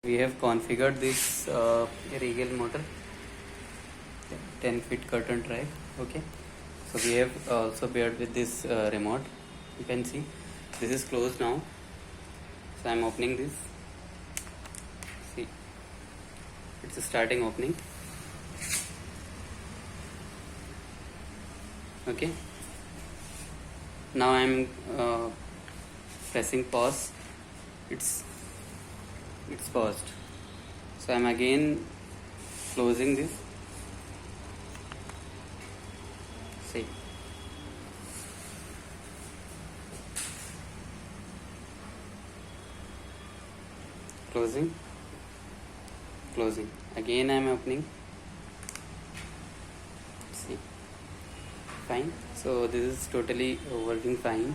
We have configured this Regal motor 10 feet curtain drive. Okay, so we have also paired with this remote. You can see this is closed now, so I'm opening this. See, it's starting opening. Okay, now I'm pressing pause. It's paused, so I'm again closing this. See, closing, again I'm opening. See, fine. So this is totally working fine.